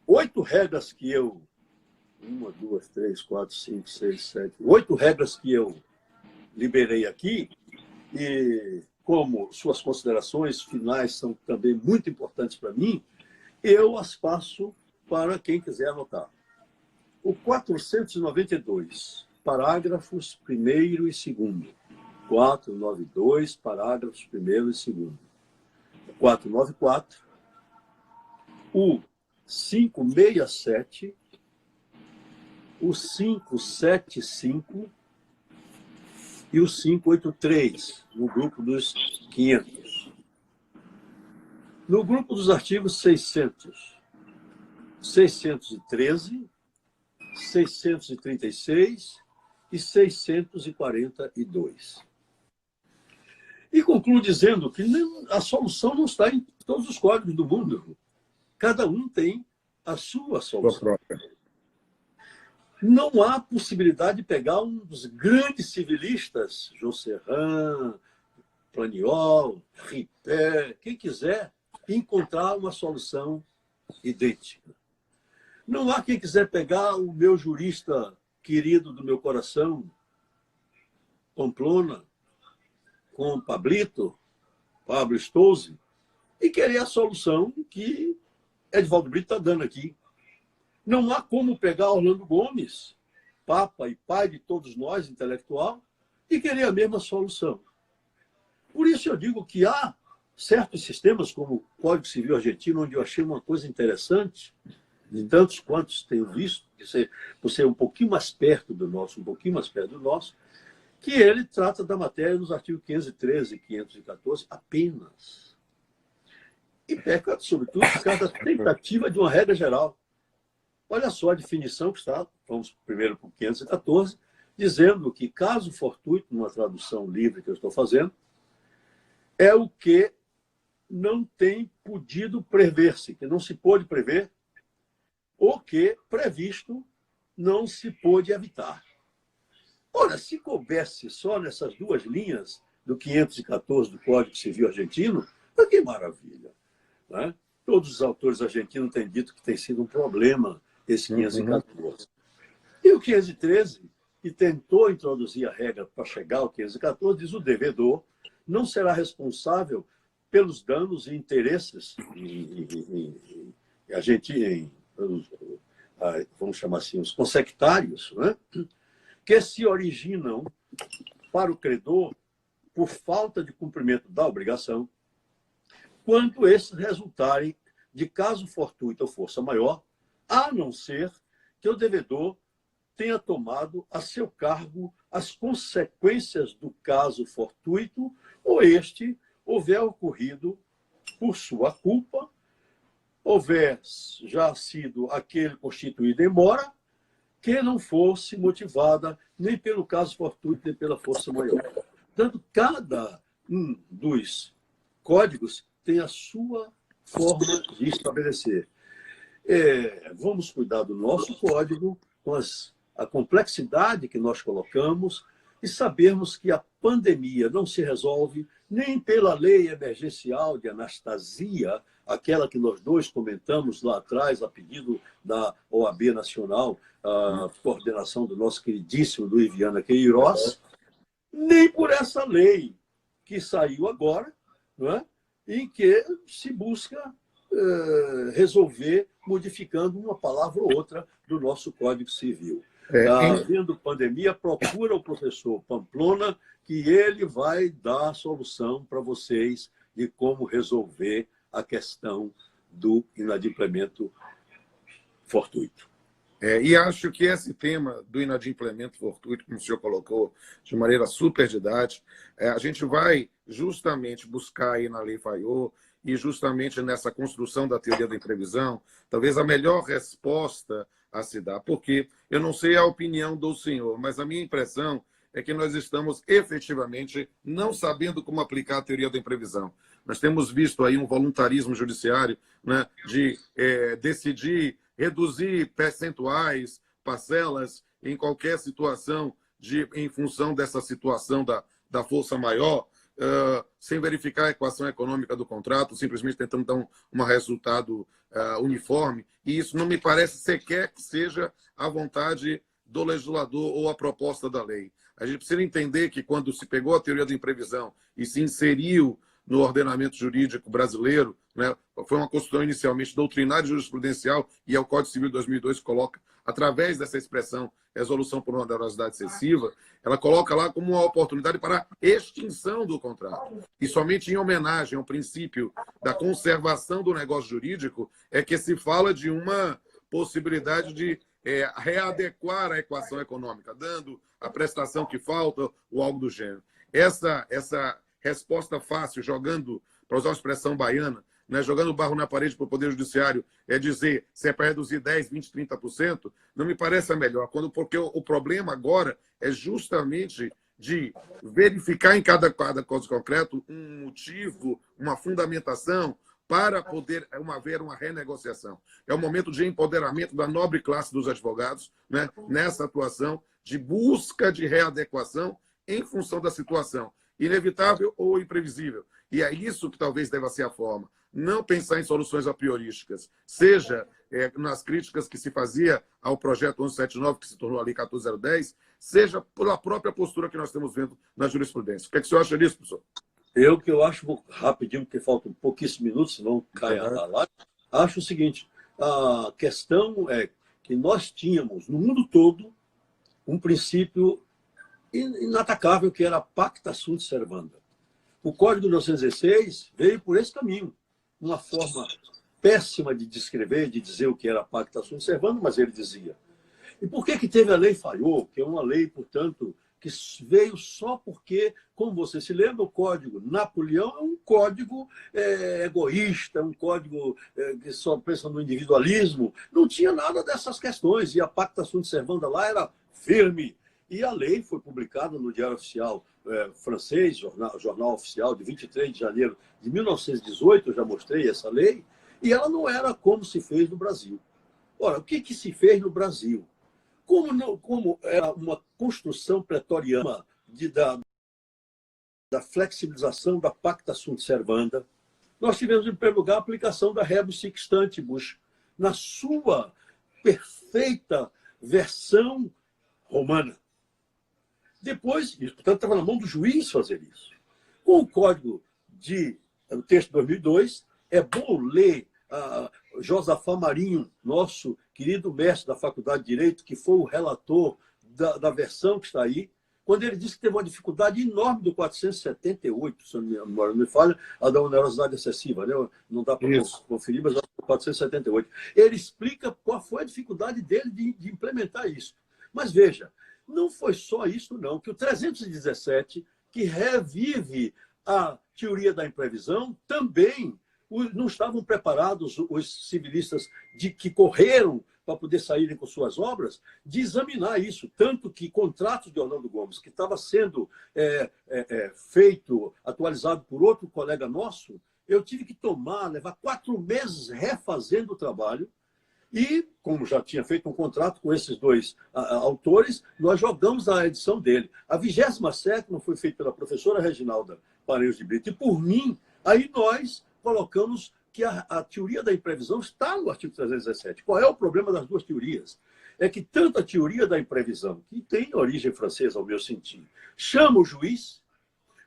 8 regras que eu... 1, 2, 3, 4, 5, 6, 7... 8 regras que eu liberei aqui, e como suas considerações finais são também muito importantes para mim, eu as passo para quem quiser anotar. O 492, parágrafos 1º e 2º. 492, parágrafos 1º e 2º. 494, o 567, o 575 e o 583, no grupo dos 500. No grupo dos artigos 600, 613, 636 e 642. E concluo dizendo que a solução não está em todos os códigos do mundo. Cada um tem a sua solução. Não há possibilidade de pegar um dos grandes civilistas, Josserand, Planiol, Ripé, quem quiser, e encontrar uma solução idêntica. Não há quem quiser pegar o meu jurista querido do meu coração, Pamplona, com Pablito, Pablo Stolze, e querer a solução que Edivaldo Brito está dando aqui. Não há como pegar Orlando Gomes, papa e pai de todos nós, intelectual, e querer a mesma solução. Por isso eu digo que há certos sistemas, como o Código Civil Argentino, onde eu achei uma coisa interessante, de tantos quantos tenho visto, por ser um pouquinho mais perto do nosso, que ele trata da matéria nos artigos 513 e 514 apenas. E peca, sobretudo, por causa da tentativa de uma regra geral. Olha só a definição que está, vamos primeiro para o 514, dizendo que caso fortuito, numa tradução livre que eu estou fazendo, é o que não tem podido prever-se, que não se pôde prever, ou que, previsto, não se pôde evitar. Ora, se coubesse só nessas duas linhas do 514 do Código Civil Argentino, que maravilha, né? Todos os autores argentinos têm dito que tem sido um problema esse 514. E o 513, que tentou introduzir a regra para chegar ao 514, diz o devedor não será responsável pelos danos e interesses vamos chamar assim, os consectários, né? Que se originam para o credor por falta de cumprimento da obrigação, quando esses resultarem de caso fortuito ou força maior, a não ser que o devedor tenha tomado a seu cargo as consequências do caso fortuito ou este houver ocorrido por sua culpa, houver já sido aquele constituído em mora, que não fosse motivada nem pelo caso fortuito, nem pela força maior. Portanto, cada um dos códigos tem a sua forma de estabelecer. Vamos cuidar do nosso código, com a complexidade que nós colocamos, e sabermos que a pandemia não se resolve nem pela lei emergencial de Anastasia, aquela que nós dois comentamos lá atrás, a pedido da OAB Nacional, a coordenação do nosso queridíssimo Luiz Viana Queiroz, nem por essa lei que saiu agora, não é? Em que se busca resolver modificando uma palavra ou outra do nosso Código Civil. Havendo pandemia, procura o professor Pamplona, que ele vai dar a solução para vocês de como resolver a questão do inadimplemento fortuito. E acho que esse tema do inadimplemento fortuito, como o senhor colocou de maneira super didática, a gente vai justamente buscar aí na Lei Faiô e justamente nessa construção da teoria da imprevisão, talvez a melhor resposta a se dar, porque eu não sei a opinião do senhor, mas a minha impressão é que nós estamos efetivamente não sabendo como aplicar a teoria da imprevisão. Nós temos visto aí um voluntarismo judiciário, né, de decidir reduzir percentuais, parcelas em qualquer situação em função dessa situação da força maior, sem verificar a equação econômica do contrato, simplesmente tentando dar um resultado uniforme. E isso não me parece sequer que seja a vontade do legislador ou a proposta da lei. A gente precisa entender que quando se pegou a teoria da imprevisão e se inseriu no ordenamento jurídico brasileiro, né, foi uma construção inicialmente doutrinária e jurisprudencial, e é o Código Civil de 2002 que coloca, através dessa expressão resolução por onerosidade excessiva, ela coloca lá como uma oportunidade para a extinção do contrato. E somente em homenagem ao princípio da conservação do negócio jurídico é que se fala de uma possibilidade de readequar a equação econômica, dando a prestação que falta ou algo do gênero. Essa resposta fácil, jogando, para usar uma expressão baiana, né, jogando barro na parede para o Poder Judiciário, é dizer se é para reduzir 10%, 20%, 30%, não me parece a melhor, porque o problema agora é justamente de verificar em cada caso concreto um motivo, uma fundamentação para poder haver uma renegociação. É o momento de empoderamento da nobre classe dos advogados, né, nessa atuação de busca de readequação em função da situação, inevitável ou imprevisível. E é isso que talvez deva ser a forma. Não pensar em soluções a priorísticas, seja nas críticas que se fazia ao projeto 1179, que se tornou a Lei 14010, seja pela própria postura que nós estamos vendo na jurisprudência. O que é que o senhor acha disso, professor? Que eu acho, rapidinho, porque faltam pouquíssimos minutos, senão cai a live, acho o seguinte, a questão é que nós tínhamos, no mundo todo, um princípio inatacável, que era a pacta sunt servanda. O Código de 1916 veio por esse caminho, uma forma péssima de descrever, de dizer o que era pacta sunt servanda, mas ele dizia. E por que teve a Lei Faiô, que é uma lei, portanto, que veio só porque, como você se lembra, o Código Napoleão é um código egoísta, um código que só pensa no individualismo. Não tinha nada dessas questões. E a Pacta Sunt Servanda lá era firme. E a lei foi publicada no Diário Oficial francês, jornal oficial, de 23 de janeiro de 1918, eu já mostrei essa lei, e ela não era como se fez no Brasil. Ora, o que se fez no Brasil? Como era uma construção pretoriana da flexibilização da Pacta Sunt Servanda, nós tivemos, em primeiro lugar, a aplicação da rebus sic stantibus, na sua perfeita versão romana. Depois, portanto, estava na mão do juiz fazer isso. Com o Código o texto de 2002, é bom ler Josafá Marinho, nosso querido mestre da Faculdade de Direito, que foi o relator da versão que está aí, quando ele disse que teve uma dificuldade enorme do 478, se a minha memória não me falha, a da onerosidade excessiva, né? Não dá para conferir, mas é 478. Ele explica qual foi a dificuldade dele de implementar isso. Mas veja, não foi só isso, não, que o 317, que revive a teoria da imprevisão, também não estavam preparados os civilistas que correram para poder saírem com suas obras, de examinar isso. Tanto que contratos de Orlando Gomes, que estava sendo feito, atualizado por outro colega nosso, eu tive que levar 4 meses refazendo o trabalho. E, como já tinha feito um contrato com esses dois autores, nós jogamos a edição dele. A 27ª foi feita pela professora Reginalda Pareiros de Brito e por mim. Aí nós colocamos que a teoria da imprevisão está no artigo 317. Qual é o problema das duas teorias? É que tanto a teoria da imprevisão, que tem origem francesa, ao meu sentir, chama o juiz,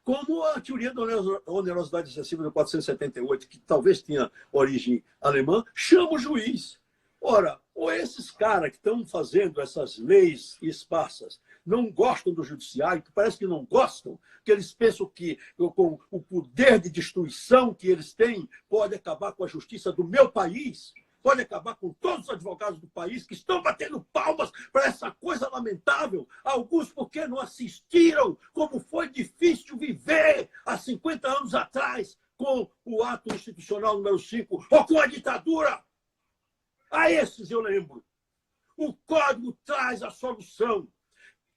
como a teoria da onerosidade excessiva do 478, que talvez tenha origem alemã, chama o juiz. Ora, ou esses caras que estão fazendo essas leis esparsas não gostam do judiciário, que parece que não gostam, que eles pensam que com o poder de destruição que eles têm, pode acabar com a justiça do meu país, pode acabar com todos os advogados do país que estão batendo palmas para essa coisa lamentável, alguns porque não assistiram como foi difícil viver há 50 anos atrás com o ato institucional número 5 ou com a ditadura. A esses eu lembro. O Código traz a solução.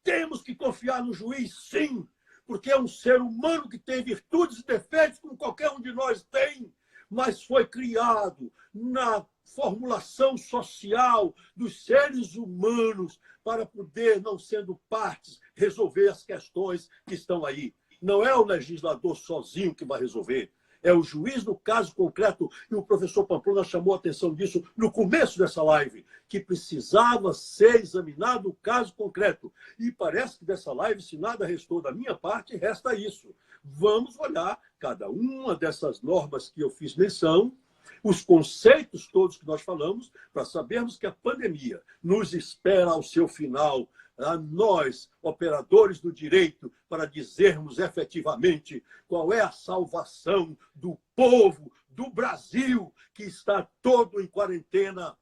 Temos que confiar no juiz, sim, porque é um ser humano que tem virtudes e defeitos, como qualquer um de nós tem, mas foi criado na formulação social dos seres humanos para poder, não sendo partes, resolver as questões que estão aí. Não é o legislador sozinho que vai resolver. É o juiz no caso concreto, e o professor Pamplona chamou a atenção disso no começo dessa live, que precisava ser examinado o caso concreto. E parece que dessa live, se nada restou da minha parte, resta isso. Vamos olhar cada uma dessas normas que eu fiz menção, os conceitos todos que nós falamos, para sabermos que a pandemia nos espera ao seu final, a nós, operadores do direito, para dizermos efetivamente qual é a salvação do povo do Brasil, que está todo em quarentena,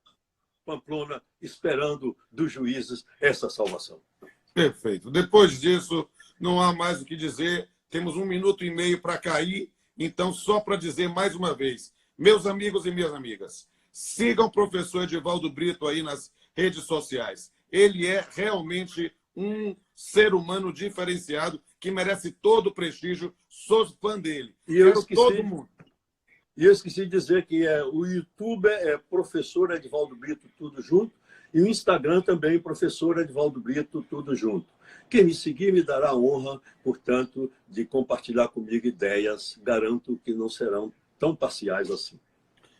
Pamplona, esperando dos juízes essa salvação. Perfeito. Depois disso, não há mais o que dizer. Temos 1 minuto e meio para cair. Então, só para dizer mais uma vez, meus amigos e minhas amigas, sigam o professor Edivaldo Brito aí nas redes sociais. Ele é realmente um ser humano diferenciado que merece todo o prestígio. Sou fã dele. E eu esqueci de dizer que o YouTube é professor Edivaldo Brito, tudo junto, e o Instagram também, professor Edivaldo Brito, tudo junto. Quem me seguir me dará a honra, portanto, de compartilhar comigo ideias. Garanto que não serão tão parciais assim.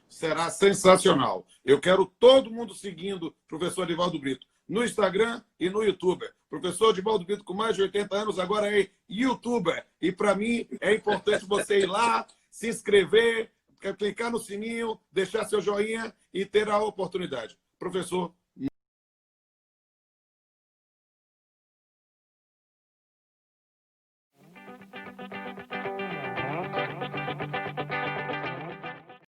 Será sensacional. Eu quero todo mundo seguindo o professor Edivaldo Brito no Instagram e no YouTube. Professor Edivaldo Brito, com mais de 80 anos, agora é youtuber. E, para mim, é importante você ir lá, se inscrever, clicar no sininho, deixar seu joinha e ter a oportunidade. Professor,